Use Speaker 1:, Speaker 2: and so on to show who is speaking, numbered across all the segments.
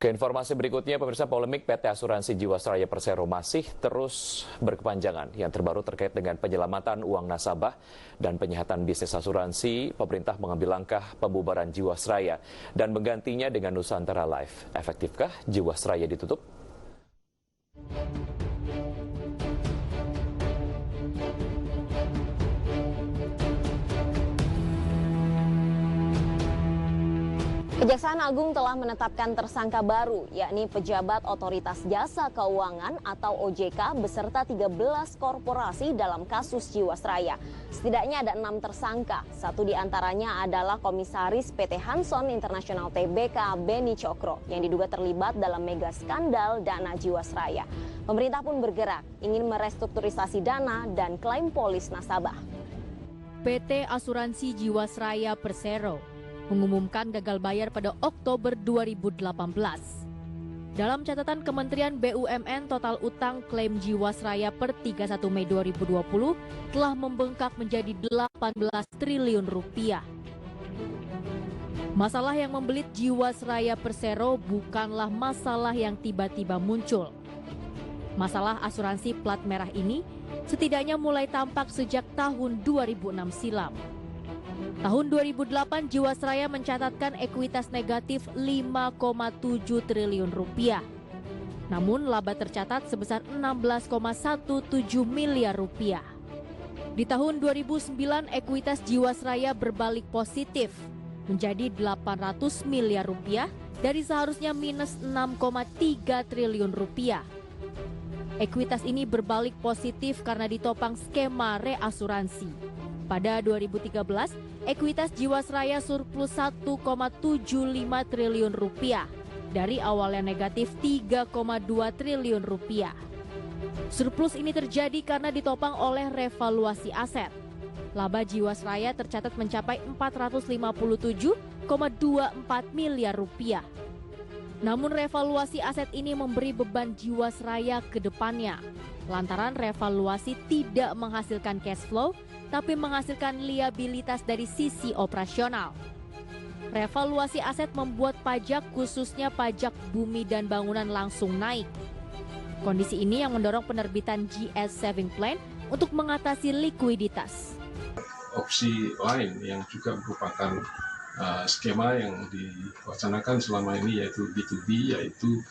Speaker 1: Ke informasi berikutnya, pemirsa, polemik PT Asuransi Jiwasraya Persero masih terus berkepanjangan. Yang terbaru terkait dengan penyelamatan uang nasabah dan penyehatan bisnis asuransi, pemerintah mengambil langkah pembubaran Jiwasraya dan menggantinya dengan Nusantara Life. Efektifkah Jiwasraya ditutup?
Speaker 2: Kejaksaan Agung telah menetapkan tersangka baru, yakni pejabat Otoritas Jasa Keuangan atau OJK beserta 13 korporasi dalam kasus Jiwasraya. Setidaknya ada 6 tersangka, satu diantaranya adalah Komisaris PT Hanson International Tbk Beni Cokro yang diduga terlibat dalam mega skandal dana Jiwasraya. Pemerintah pun bergerak, ingin merestrukturisasi dana dan klaim polis nasabah.
Speaker 3: PT Asuransi Jiwasraya Persero mengumumkan gagal bayar pada Oktober 2018. Dalam catatan Kementerian BUMN, total utang klaim Jiwasraya per 31 Mei 2020 telah membengkak menjadi 18 triliun rupiah. Masalah yang membelit Jiwasraya Persero bukanlah masalah yang tiba-tiba muncul. Masalah asuransi plat merah ini setidaknya mulai tampak sejak tahun 2006 silam. Tahun 2008 Jiwasraya mencatatkan ekuitas negatif 5,7 triliun rupiah. Namun laba tercatat sebesar 16,17 miliar rupiah. Di tahun 2009 ekuitas Jiwasraya berbalik positif menjadi 800 miliar rupiah dari seharusnya minus 6,3 triliun rupiah. Ekuitas ini berbalik positif karena ditopang skema reasuransi. Pada 2013, ekuitas Jiwasraya surplus 1,75 triliun rupiah dari awalnya negatif 3,2 triliun rupiah. Surplus ini terjadi karena ditopang oleh revaluasi aset. Laba Jiwasraya tercatat mencapai 457,24 miliar rupiah. Namun revaluasi aset ini memberi beban Jiwasraya ke depannya. Lantaran revaluasi tidak menghasilkan cash flow, tapi menghasilkan liabilitas dari sisi operasional. Revaluasi aset membuat pajak, khususnya pajak bumi dan bangunan, langsung naik. Kondisi ini yang mendorong penerbitan GS Saving Plan untuk mengatasi likuiditas.
Speaker 4: Opsi lain yang juga merupakan skema yang diwacanakan selama ini yaitu B2B, yaitu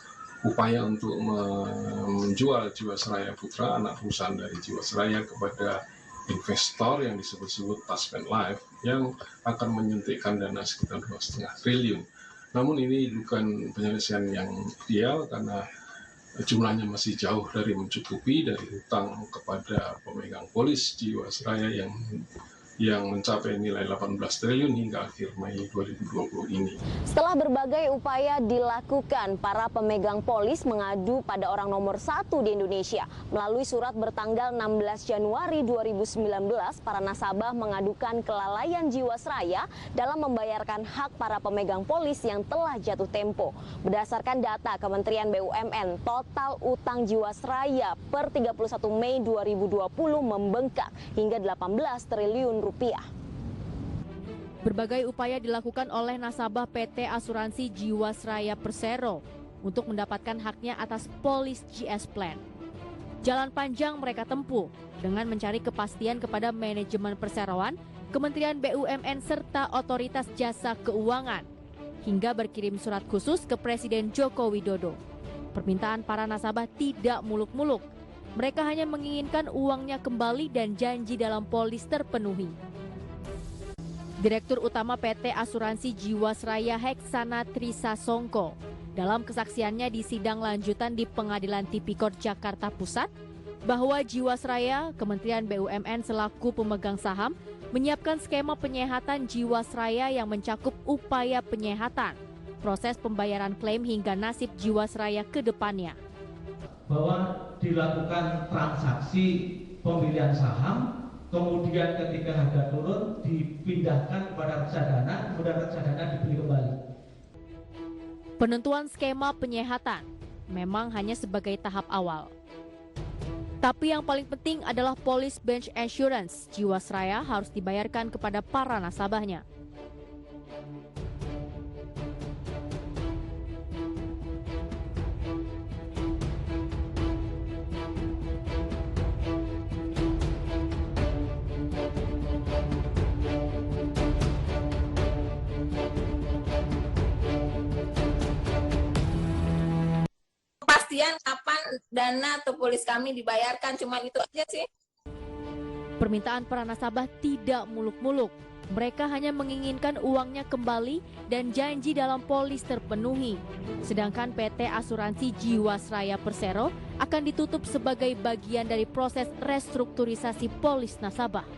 Speaker 4: upaya untuk menjual Jiwasraya Putra, anak perusahaan dari Jiwasraya, kepada investor yang disebut-sebut Taspen Life yang akan menyuntikkan dana sekitar 2,5 triliun. Namun ini bukan penyelesaian yang ideal karena jumlahnya masih jauh dari mencukupi dari hutang kepada pemegang polis Jiwasraya yang mencapai nilai 18 triliun hingga akhir Mei 2020 ini.
Speaker 2: Setelah berbagai upaya dilakukan, para pemegang polis mengadu pada orang nomor 1 di Indonesia. Melalui surat bertanggal 16 Januari 2019, para nasabah mengadukan kelalaian Jiwasraya dalam membayarkan hak para pemegang polis yang telah jatuh tempo. Berdasarkan data Kementerian BUMN, total utang Jiwasraya per 31 Mei 2020 membengkak hingga 18 triliun rupiah.
Speaker 3: Berbagai upaya dilakukan oleh nasabah PT Asuransi Jiwasraya Persero untuk mendapatkan haknya atas polis GS Plan. Jalan panjang mereka tempuh dengan mencari kepastian kepada manajemen perseroan, Kementerian BUMN serta Otoritas Jasa Keuangan, hingga berkirim surat khusus ke Presiden Joko Widodo. Permintaan para nasabah tidak muluk-muluk. Mereka hanya menginginkan uangnya kembali dan janji dalam polis terpenuhi. Direktur Utama PT Asuransi Jiwasraya Heksana Trisasongko dalam kesaksiannya di sidang lanjutan di Pengadilan Tipikor Jakarta Pusat bahwa Jiwasraya, Kementerian BUMN selaku pemegang saham menyiapkan skema penyehatan Jiwasraya yang mencakup upaya penyehatan, proses pembayaran klaim hingga nasib Jiwasraya ke depannya.
Speaker 5: Bahwa dilakukan transaksi pembelian saham, kemudian ketika harga turun dipindahkan kepada reksadana, kemudian reksadana dibeli kembali.
Speaker 3: Penentuan skema penyehatan memang hanya sebagai tahap awal. Tapi yang paling penting adalah polis bench insurance Jiwasraya harus dibayarkan kepada para nasabahnya.
Speaker 6: kepastian kapan dana atau polis kami dibayarkan, cuma itu aja sih.
Speaker 3: Permintaan para nasabah tidak muluk-muluk. Mereka hanya menginginkan uangnya kembali dan janji dalam polis terpenuhi. Sedangkan PT Asuransi Jiwasraya Persero akan ditutup sebagai bagian dari proses restrukturisasi polis nasabah.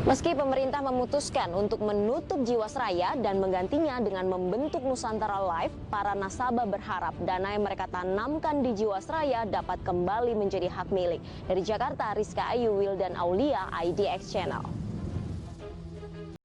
Speaker 2: Meski pemerintah memutuskan untuk menutup Jiwasraya dan menggantinya dengan membentuk Nusantara Life, para nasabah berharap dana yang mereka tanamkan di Jiwasraya dapat kembali menjadi hak milik. Dari Jakarta, Rizka Ayu, Wildan Aulia, IDX Channel.